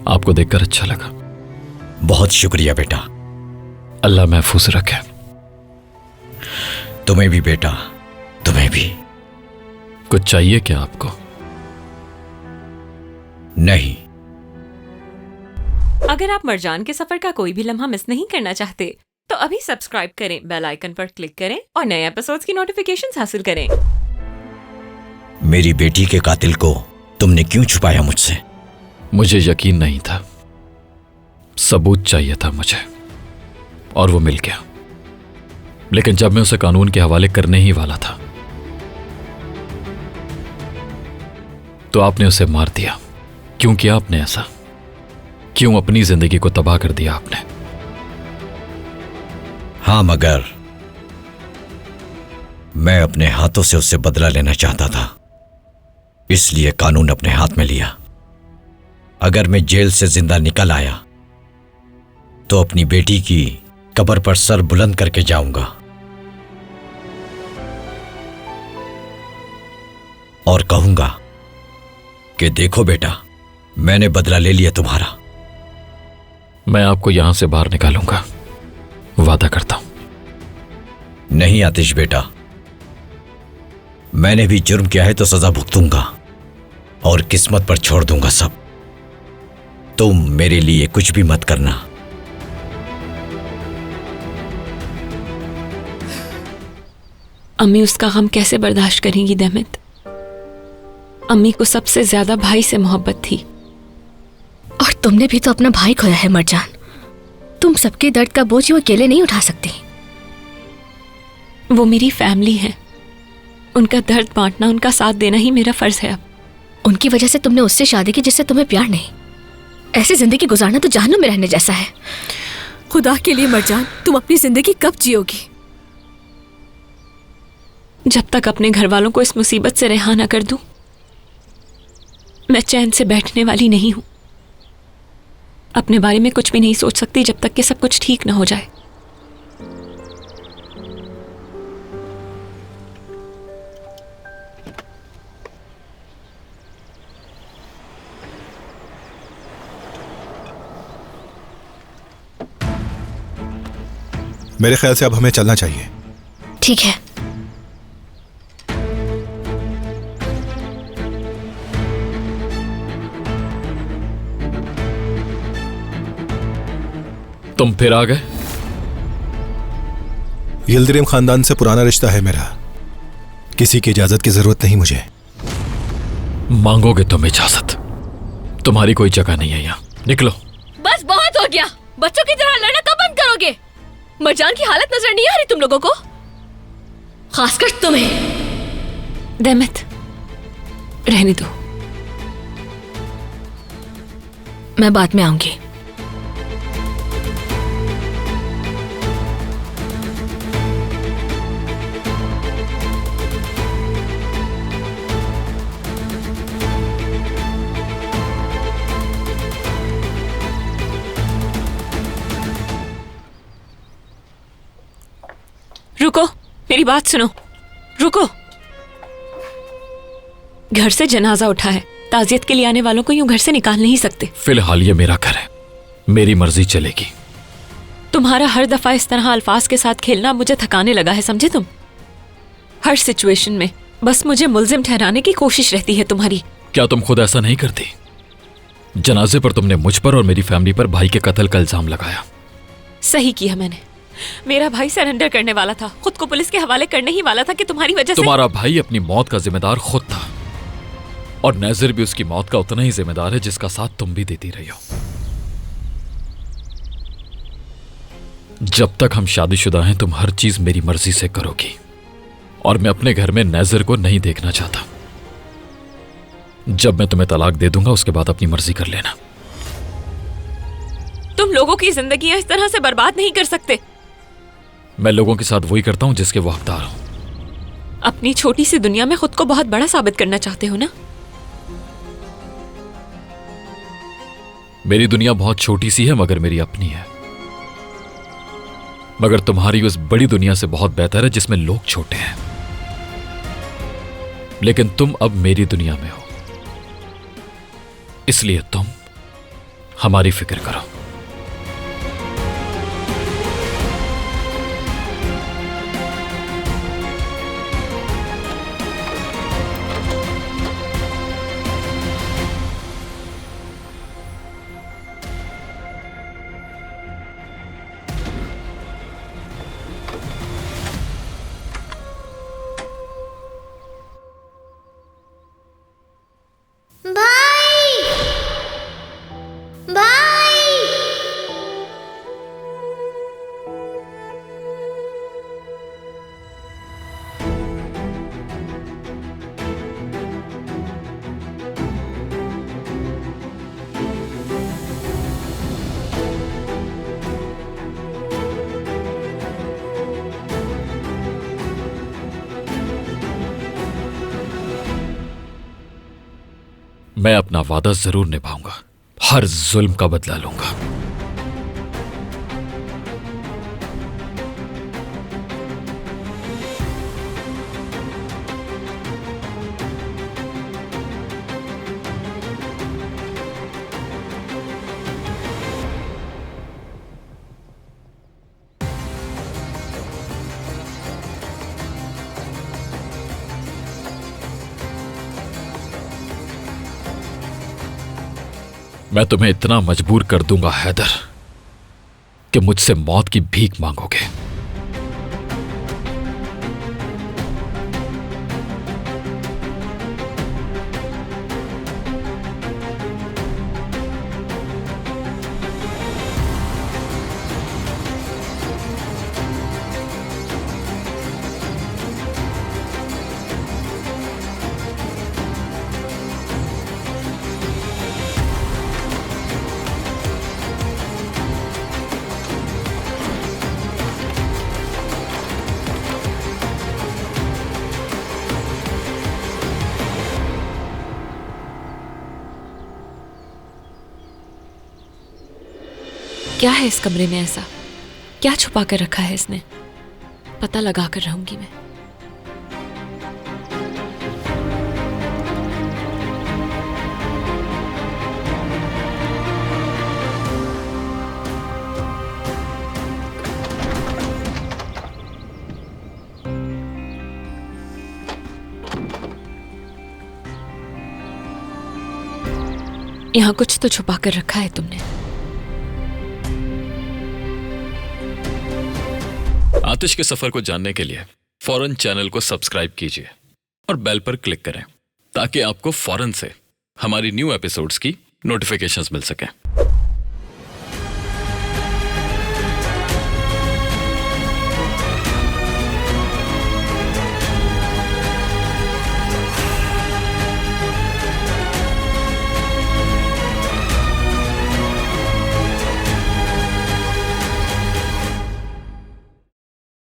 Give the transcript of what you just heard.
आपको देखकर अच्छा लगा। बहुत शुक्रिया बेटा। अल्लाह महफूज रखे। तुम्हें भी बेटा, तुम्हें भी। कुछ चाहिए क्या आपको? नहीं। अगर आप मरजान के सफर का कोई भी लम्हा मिस नहीं करना चाहते तो अभी सब्सक्राइब करें, बेल आइकन पर क्लिक करें और नए एपिसोड्स की नोटिफिकेशंस हासिल करें। मेरी बेटी के कातिल को तुमने क्यों छुपाया मुझसे? मुझे यकीन नहीं था, सबूत चाहिए था मुझे, और वो मिल गया। लेकिन जब मैं उसे कानून के हवाले करने ही वाला था तो आपने उसे मार दिया। क्यों किया आपने ऐसा? क्यों अपनी जिंदगी को तबाह कर दिया आपने? हाँ, मगर मैं अपने हाथों से उससे बदला लेना चाहता था, इसलिए कानून अपने हाथ में लिया। अगर मैं जेल से जिंदा निकल आया तो अपनी बेटी की कब्र पर सर बुलंद करके जाऊंगा और कहूंगा कि देखो बेटा, मैंने बदला ले लिया तुम्हारा। मैं आपको यहां से बाहर निकालूंगा, वादा करता हूं। नहीं आतिश बेटा, मैंने भी जुर्म किया है तो सजा भुगतूंगा और किस्मत पर छोड़ दूंगा सब। तुम मेरे लिए कुछ भी मत करना। अम्मी उसका गम कैसे बर्दाश्त करेंगी देमित? अम्मी को सबसे ज्यादा भाई से मोहब्बत थी। और तुमने भी तो अपना भाई खोया है मरजान। तुम सबके दर्द का बोझ वो अकेले नहीं उठा सकती। वो मेरी फैमिली है, उनका दर्द बांटना, उनका साथ देना ही मेरा फर्ज है। अब उनकी वजह से तुमने उससे शादी की जिससे तुम्हें प्यार नहीं। ऐसी जिंदगी गुजारना तो जहन्नुम में रहने जैसा है। खुदा के लिए मरजान, तुम अपनी जिंदगी कब जियोगी? जब तक अपने घर वालों को इस मुसीबत से रिहा ना कर दूं, मैं चैन से बैठने वाली नहीं हूं। अपने बारे में कुछ भी नहीं सोच सकती जब तक कि सब कुछ ठीक ना हो जाए। मेरे ख्याल से अब हमें चलना चाहिए। ठीक है। तुम फिर आ गए? यिल्दिरिम खानदान से पुराना रिश्ता है मेरा, किसी की इजाजत की जरूरत नहीं मुझे। मांगोगे तुम इजाजत? तुम्हारी कोई जगह नहीं है यहाँ, निकलो। बस बहुत हो गया। बच्चों की तरह लड़ना कब बंद करोगे? मरजान की हालत नजर नहीं आ रही तुम लोगों को? खासकर तुम्हें। देमित, रहने दो, मैं बाद में आऊंगी। रुको, मेरी बात सुनो, रुको। घर से जनाजा उठा है, ताजियत के लिए आने वालों को यूं घर से निकाल नहीं सकते। फिलहाल ये मेरा घर है, मेरी मर्जी चलेगी। तुम्हारा हर दफा इस तरह अल्फाज के साथ खेलना मुझे थकाने लगा है, समझे तुम? हर सिचुएशन में बस मुझे मुल्जिम ठहराने की कोशिश रहती है तुम्हारी। क्या तुम खुद ऐसा नहीं करती? जनाजे पर तुमने मुझ पर और मेरी फैमिली पर भाई के कत्ल का इल्जाम लगाया। सही किया मैंने। मेरा भाई सरेंडर करने वाला था, खुद को पुलिस के हवाले करने ही वाला था कि तुम्हारी वजह से। तुम्हारा भाई अपनी मौत का जिम्मेदार खुद था, और नज़ीर भी उसकी मौत का उतना ही जिम्मेदार है जिसका साथ तुम भी देती रही हो। जब तक हम शादीशुदा हैं तुम हर चीज मेरी मर्जी से करोगी, और मैं अपने घर में नज़ीर को नहीं देखना चाहता। जब मैं तुम्हें तलाक दे दूंगा उसके बाद अपनी मर्जी कर लेना। तुम लोगों की जिंदगियां इस तरह से बर्बाद नहीं कर सकते। मैं लोगों के साथ वही करता हूं जिसके वो हकदार हो। अपनी छोटी सी दुनिया में खुद को बहुत बड़ा साबित करना चाहते हो ना? मेरी दुनिया बहुत छोटी सी है मगर मेरी अपनी है। मगर तुम्हारी उस बड़ी दुनिया से बहुत बेहतर है जिसमें लोग छोटे हैं। लेकिन तुम अब मेरी दुनिया में हो, इसलिए तुम हमारी फिक्र करो। मैं अपना वादा जरूर निभाऊंगा, हर जुल्म का बदला लूंगा। मैं तुम्हें इतना मजबूर कर दूंगा हैदर कि मुझसे मौत की भीख मांगोगे। क्या है इस कमरे में ऐसा? क्या छुपा कर रखा है इसने? पता लगा कर रहूंगी मैं। यहां कुछ तो छुपा कर रखा है तुमने। आतिश के सफर को जानने के लिए फौरन चैनल को सब्सक्राइब कीजिए और बेल पर क्लिक करें ताकि आपको फौरन से हमारी न्यू एपिसोड्स की नोटिफिकेशंस मिल सकें।